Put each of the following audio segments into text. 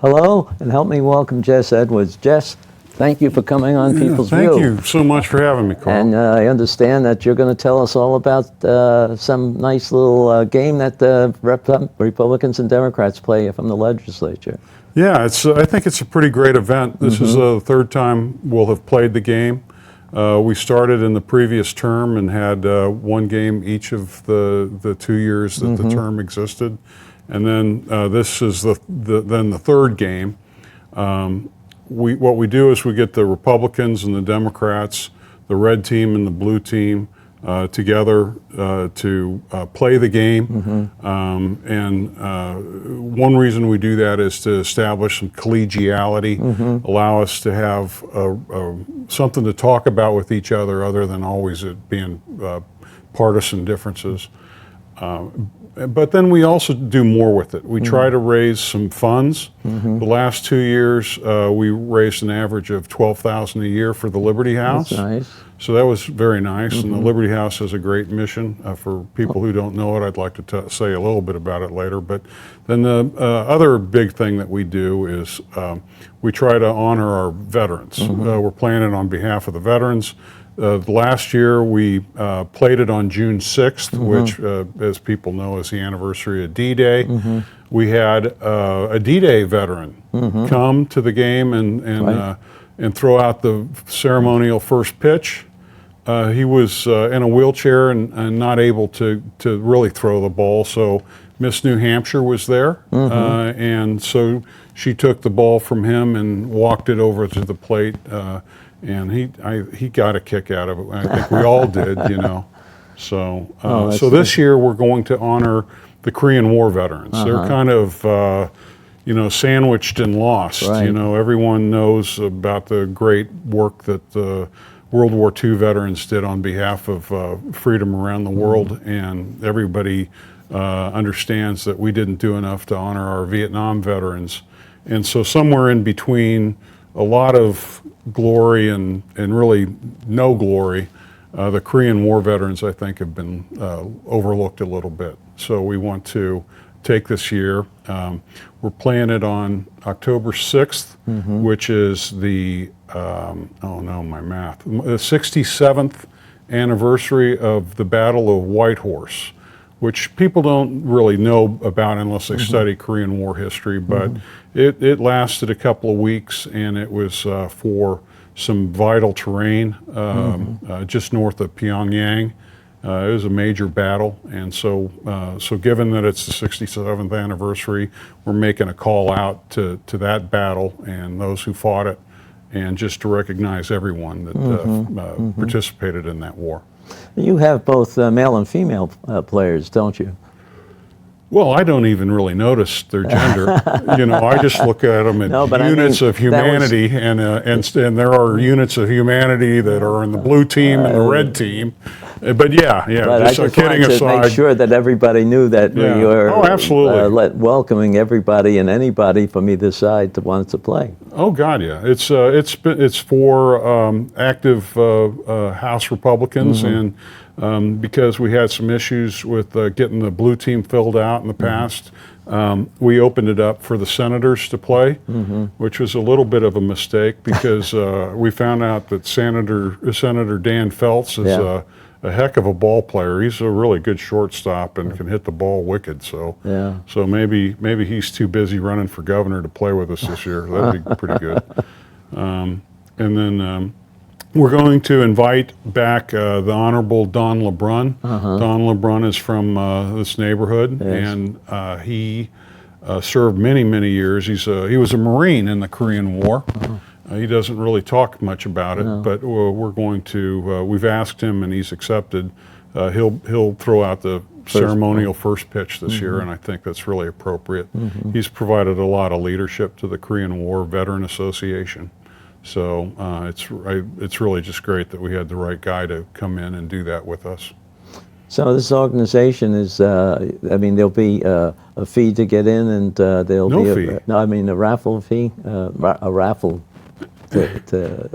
Hello, and help me welcome Jess Edwards. Jess, thank you for coming on People's View. Thank you so much for having me, Carl. And I understand that you're going to tell us all about some nice little game that Republicans and Democrats play from the legislature. Yeah, I think it's a pretty great event. This is the third time we'll have played the game. We started in the previous term and had one game each of the 2 years that the term existed. And then this is then the third game. What we do is we get the Republicans and the Democrats, the red team and the blue team together to play the game. One reason we do that is to establish some collegiality, allow us to have something to talk about with each other than always it being partisan differences. But then we also do more with it. We try to raise some funds. The last 2 years, we raised an average of $12,000 a year for the Liberty House. That's nice. So that was very nice. And the Liberty House has a great mission. For people who don't know it, I'd like to say a little bit about it later. But then the other big thing that we do is we try to honor our veterans. We're playing it on behalf of the veterans. Last year we played it on June 6th, which, as people know, is the anniversary of D-Day. We had a D-Day veteran come to the game and throw out the ceremonial first pitch. He was in a wheelchair and not able to really throw the ball, so Miss New Hampshire was there, and so she took the ball from him and walked it over to the plate. And he got a kick out of it. I think we all did, you know. So so this year we're going to honor the Korean War veterans. They're kind of sandwiched and lost. Right. You know, everyone knows about the great work that the World War II veterans did on behalf of freedom around the world, and everybody understands that we didn't do enough to honor our Vietnam veterans. And so somewhere in between a lot of glory and really no glory, the Korean War veterans, I think, have been overlooked a little bit. So we want to take this year. We're playing it on October 6th, which is the, the 67th anniversary of the Battle of Whitehorse, which people don't really know about unless they study Korean War history, but it lasted a couple of weeks, and it was for some vital terrain just north of Pyongyang. It was a major battle, and so given that it's the 67th anniversary, we're making a call out to that battle and those who fought it, and just to recognize everyone that participated in that war. You have both male and female players, don't you? Well, I don't even really notice their gender. You know, I just look at them at units of humanity, and there are units of humanity that are in the blue team and the red team. But yeah, but just, I just kidding wanted aside. to make sure that everybody knew that we were absolutely. Welcoming everybody and anybody from either side that wants to play. Oh God, yeah. It's for active House Republicans, and because we had some issues with getting the blue team filled out in the past, we opened it up for the senators to play, which was a little bit of a mistake because we found out that Senator Dan Feltz is a heck of a ball player. He's a really good shortstop and can hit the ball wicked. So maybe he's too busy running for governor to play with us this year. That'd be pretty good. And then we're going to invite back the Honorable Don LeBrun. Don LeBrun is from this neighborhood, and he served many years. He was a Marine in the Korean War. He doesn't really talk much about it, but we're going to. We've asked him, and he's accepted. He'll throw out the ceremonial first pitch this year, and I think that's really appropriate. He's provided a lot of leadership to the Korean War Veteran Association, so it's really just great that we had the right guy to come in and do that with us. So this organization is, there'll be a fee to get in, and there'll be a raffle fee, a raffle to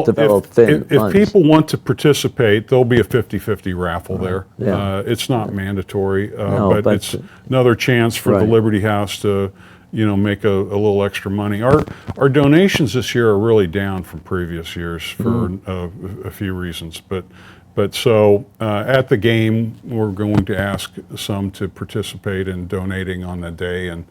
develop funds. If people want to participate, there'll be a 50-50 raffle there. It's not mandatory, but it's another chance for the Liberty House to make a little extra money. Our donations this year are really down from previous years for a few reasons, but so at the game, we're going to ask some to participate in donating on the day and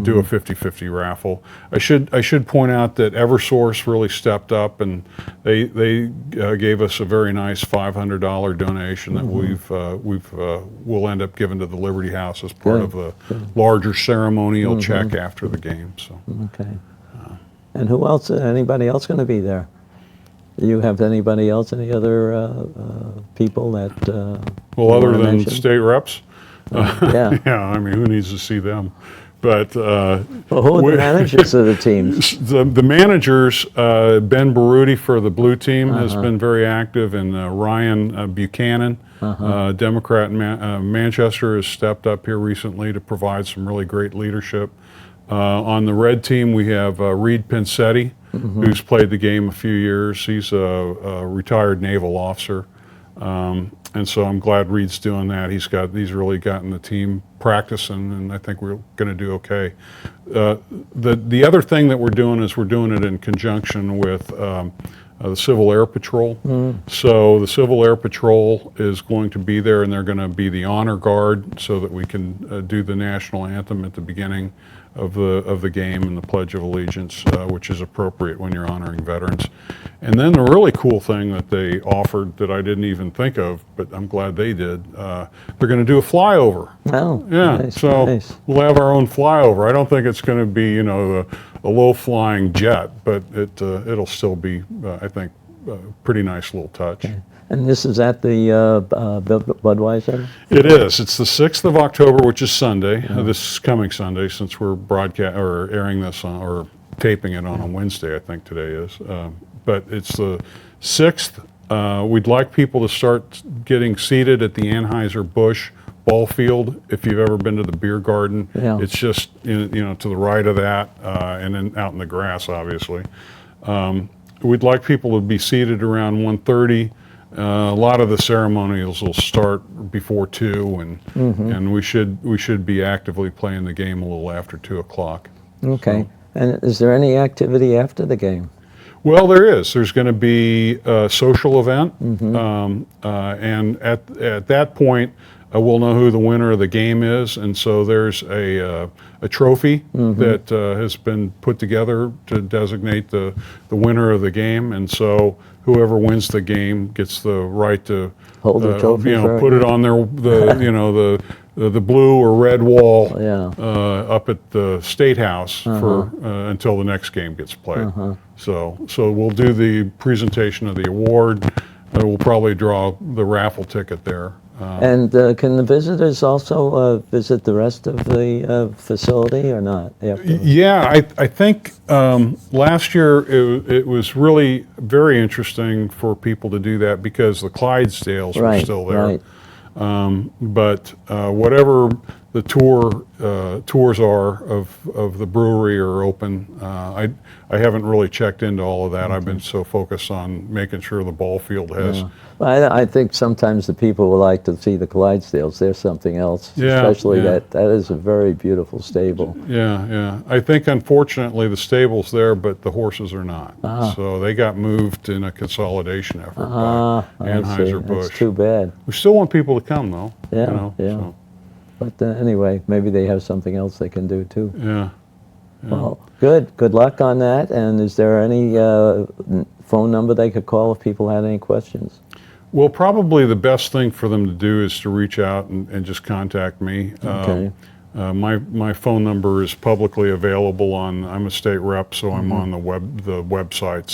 do a 50-50 raffle. I should point out that Eversource really stepped up, and they gave us a very nice $500 donation that we'll end up giving to the Liberty House as part of a larger ceremonial check after the game. So okay. And who else? Anybody else going to be there? Do you have anybody else, any other people that well, other than mention? State reps? Yeah. Yeah, I mean, who needs to see them? But well, who are the managers of the teams? The managers, Ben Baruti for the blue team has been very active, and Ryan Buchanan, Democrat in Manchester, has stepped up here recently to provide some really great leadership. On the red team, we have Reed Pinsetti, who's played the game a few years. He's a retired naval officer, and so I'm glad Reed's doing that. He's really gotten the team practicing, and I think we're going to do okay. The other thing that we're doing is we're doing it in conjunction with the Civil Air Patrol. So the Civil Air Patrol is going to be there, and they're going to be the honor guard so that we can do the national anthem at the beginning of the game and the Pledge of Allegiance, which is appropriate when you're honoring veterans. And then the really cool thing that they offered that I didn't even think of, but I'm glad they did, they're going to do a flyover. Oh, yeah. Nice, so nice. We'll have our own flyover. I don't think it's going to be, a low-flying jet, but it'll still be, I think, a pretty nice little touch. Okay. And this is at the Budweiser? It is. It's the 6th of October, which is Sunday. This coming Sunday, since we're airing this or taping it on a Wednesday, I think today is. But it's the 6th. We'd like people to start getting seated at the Anheuser-Busch ball field. If you've ever been to the beer garden, it's just to the right of that, and then out in the grass, obviously. We'd like people to be seated around 1:30. A lot of the ceremonials will start before 2, and we should be actively playing the game a little after 2 o'clock. Okay. So. And is there any activity after the game? Well, there is. There's going to be a social event, and at that point, we'll know who the winner of the game is, and so there's a trophy that has been put together to designate the winner of the game, and so whoever wins the game gets the right to hold the trophy, put it on the blue or red wall up at the State House for until the next game gets played. So we'll do the presentation of the award. We'll probably draw the raffle ticket there. And can the visitors also visit the rest of the facility or not? Yeah, I think last year it was really very interesting for people to do that because the Clydesdales were still there. Right. But whatever the tours are of the brewery are open. I haven't really checked into all of that. I've been so focused on making sure the ball field has. Well, I think sometimes the people would like to see the Clydesdales. There's something else, especially that is a very beautiful stable. Yeah. I think unfortunately the stable's there, but the horses are not. So they got moved in a consolidation effort by Anheuser-Busch. That's too bad. We still want people to come though. Yeah. So. But anyway, maybe they have something else they can do too. Yeah. Well, good luck on that. And is there any phone number they could call if people had any questions? Well, probably the best thing for them to do is to reach out and just contact me. Okay. My phone number is publicly available I'm a state rep, so I'm on the website,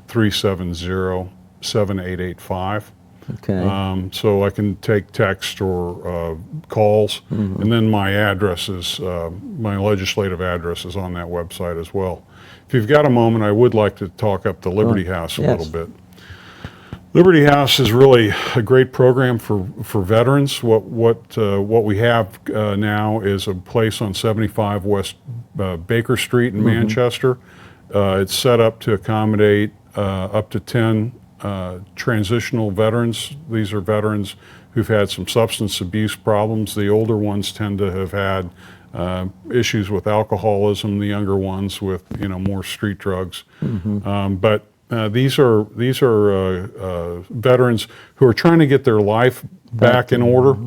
603-370-7885. Okay. So I can take text or calls, and then my address is, my legislative address is on that website as well. If you've got a moment, I would like to talk up the Liberty House a little bit. Liberty House is really a great program for veterans. What we have now is a place on 75 West Baker Street in Manchester. It's set up to accommodate up to 10 transitional veterans. These are veterans who've had some substance abuse problems. The older ones tend to have had issues with alcoholism, the younger ones with more street drugs. But these are veterans who are trying to get their life back in order.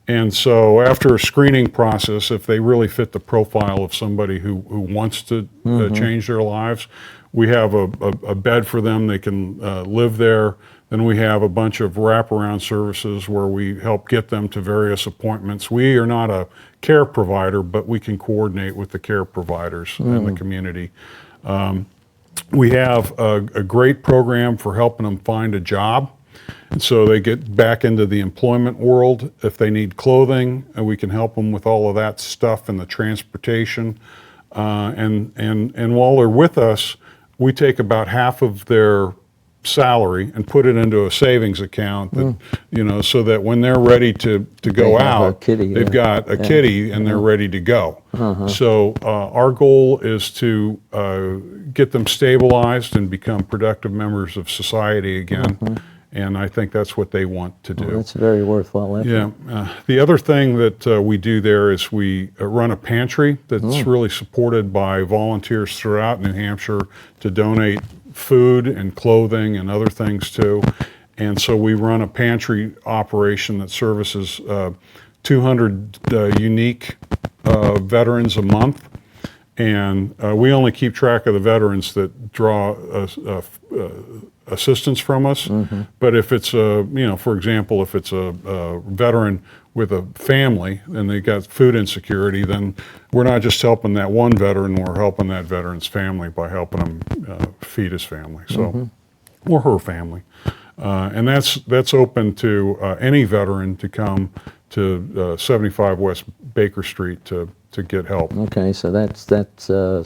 And so after a screening process, if they really fit the profile of somebody who wants to change their lives, we have a bed for them. They can live there. Then we have a bunch of wraparound services where we help get them to various appointments. We are not a care provider, but we can coordinate with the care providers in the community. We have a great program for helping them find a job. And so they get back into the employment world. If they need clothing, we can help them with all of that stuff and the transportation. And while they're with us, we take about half of their salary and put it into a savings account that, so that when they're ready to go out, they've got a kitty and they're ready to go. So our goal is to get them stabilized and become productive members of society again. And I think that's what they want to do. Well, that's a very worthwhile effort. Yeah. The other thing that we do there is we run a pantry that's really supported by volunteers throughout New Hampshire to donate food and clothing and other things too. And so we run a pantry operation that services 200 unique veterans a month. And we only keep track of the veterans that draw assistance from us. But if it's for example, if it's a veteran with a family and they got food insecurity, then we're not just helping that one veteran, we're helping that veteran's family by helping him feed his family, or her family. And that's open to any veteran to come to 75 West Baker Street to get help. Okay, so that's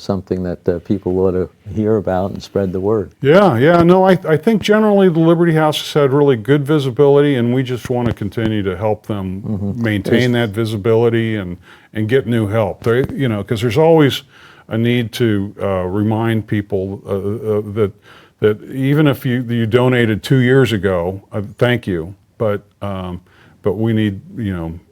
something that people ought to hear about and spread the word. Yeah, no, I think generally the Liberty House has had really good visibility, and we just want to continue to help them maintain that visibility and get new help. Because there's always a need to remind people that even if you donated 2 years ago, thank you, but we need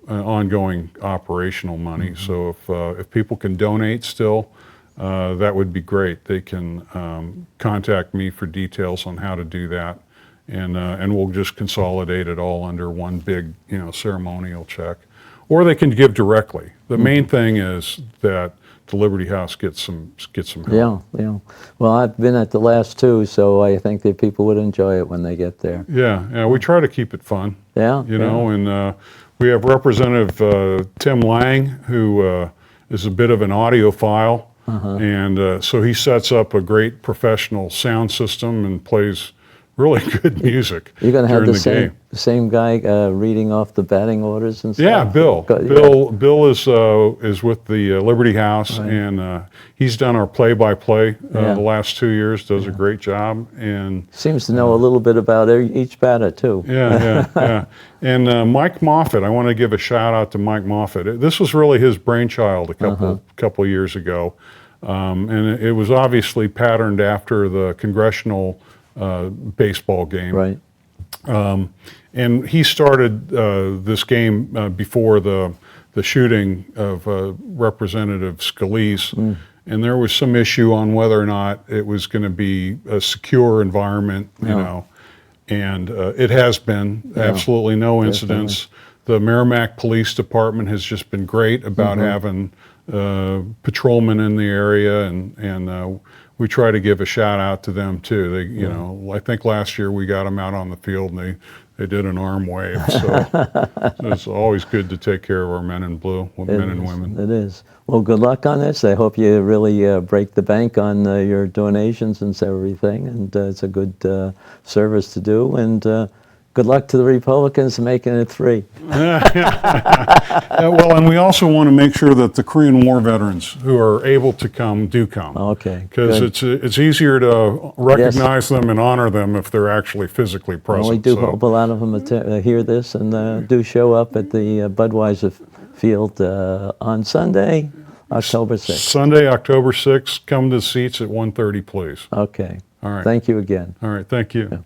ongoing operational money. So if people can donate still, that would be great. They can contact me for details on how to do that, and we'll just consolidate it all under one big ceremonial check, or they can give directly. The main thing is that the Liberty House gets some help. Yeah. Well, I've been at the last two, so I think that people would enjoy it when they get there. Yeah. We try to keep it fun. Yeah. And we have Representative Tim Lang, who is a bit of an audiophile, and so he sets up a great professional sound system and plays really good music. You're going to have the same guy reading off the batting orders and stuff? Yeah, Bill. Bill is with the Liberty House, and he's done our play-by-play the last 2 years, does a great job. And seems to know a little bit about each batter, too. Yeah. And Mike Moffett, I want to give a shout out to Mike Moffett. This was really his brainchild a couple years ago, and it was obviously patterned after the congressional baseball game. Right. And he started this game before the shooting of Representative Scalise, and there was some issue on whether or not it was going to be a secure environment, and it has been. Absolutely no incidents. The Merrimack Police Department has just been great about having patrolmen in the area, and we try to give a shout out to them too. They, I think last year we got them out on the field and they did an arm wave. So it's always good to take care of our men in blue, men and women. It is. Well, good luck on this. I hope you really break the bank on your donations and everything, and it's a good service to do. And good luck to the Republicans making it 3. Well, and we also want to make sure that the Korean War veterans who are able to come do come. Okay. Because it's easier to recognize them and honor them if they're actually physically present. Well, we do hope a lot of them hear this and do show up at the Budweiser Field on Sunday, October 6th. Sunday, October 6th. Come to the seats at 1:30, please. Okay. All right. Thank you again. All right. Thank you. Yeah.